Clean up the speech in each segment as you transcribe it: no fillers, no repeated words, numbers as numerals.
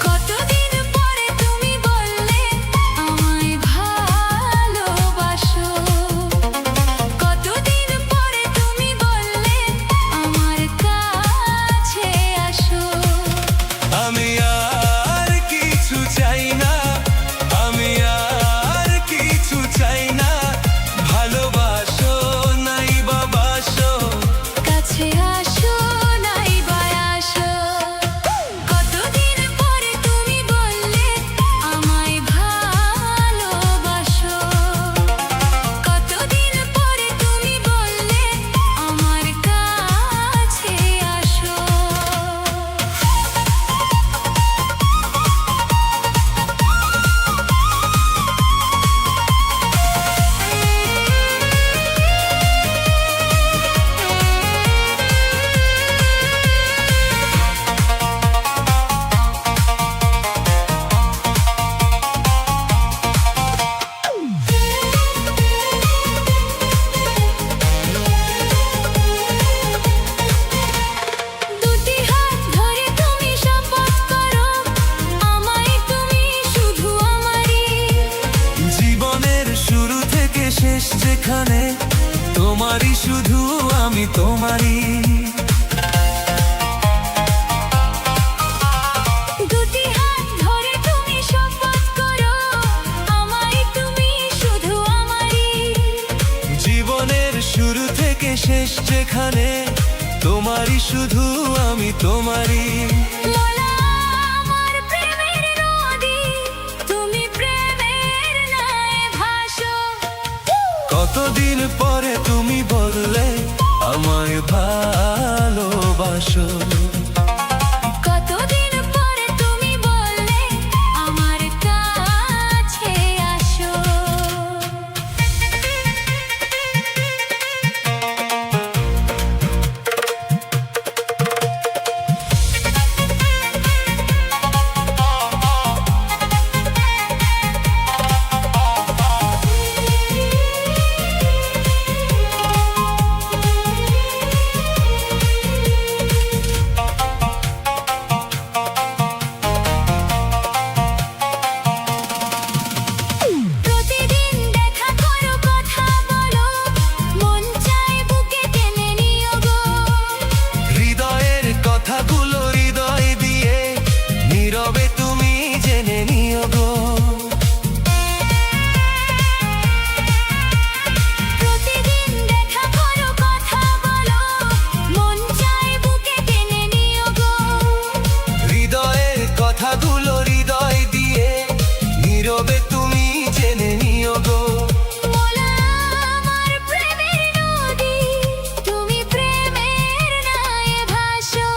কতদিন পরে তুমি বললে আমায় ভালোবাসো, কতদিন পরে তুমি বললে আমার কাছে আসো। আমি আর কিছু চাই না, আমি আর কিছু চাই না, ভালোবাসো নাই বা বাসো, কাছে আসো নাই বা আসো। কতদিন পরে তুমি বললে আমায় ভালোবাসো, কতদিন পরে তুমি বললে আমার কাছে আসো। দুটি হাত ধরে তুমি শপথ করো, আমায় তুমি শুধু আমারই। জীবনের শুরু থেকে শেষ যেখানে তোমারই শুধু আমি তোমারই। দুটি হাত ধরে তুমি শপথ করো, আমায় তুমি শুধু আমারই। জীবনের শুরু থেকে শেষ যেখানে তোমারই শুধু আমি তোমারই। লোলা আমার প্রেমের নদী, তুমি প্রেমের নায়ে ভাসো। কতদিন পরে তুমি বললে আমায় ভালোবাসো, কতদিন পরে তুমি বললে আমার কাছে আসো। প্রতিদিন দেখা করো, কথা বলো, মন চায় বুকে টেনে নিও গো। হৃদয়ের কথাগুলো হৃদয় দিয়ে নীরবে তুমি জেনে নিও গো। প্রতিদিন দেখা করো, কথা বলো, মন চায় বুকে টেনে নিও গো। হৃদয়ের কথাগুলো হৃদয় দিয়ে নীরবে তুমি জেনে নিও গো। মোলা আমার প্রেমের নদী, তুমি প্রেমের নায়ে ভাসো।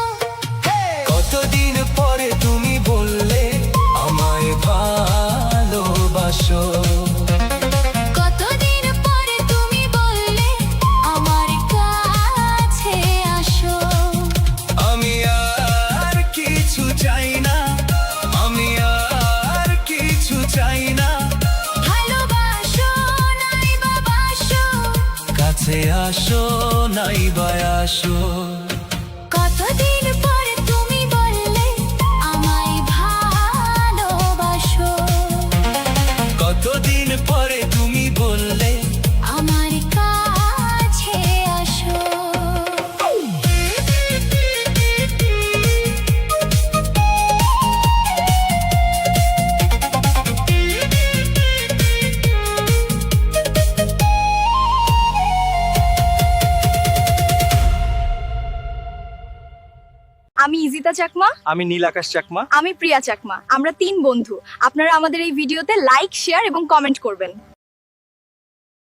কতদিন পরে তুমি বললে আমায় ভালোবাসো, কতদিন পরে তুমি বললে আমার কাছে আসো। আমি আর কিছু চাই না, আমি আর কিছু চাই না, ভালোবাসো নাই বা বাসো, কাছে আসো নাই বা আসো। কতদিন পরে তুমি বললে আমায় ভালোবাসো, কতদিন পরে তুমি বললে আমার কাছে আসো। আমি ইজিতা চাকমা, আমি নীল আকাশ চাকমা। আমি প্রিয়া চাকমা। আমরা 3 বন্ধু। আপনারা আমাদের এই ভিডিওতে লাইক, শেয়ার এবং কমেন্ট করবেন।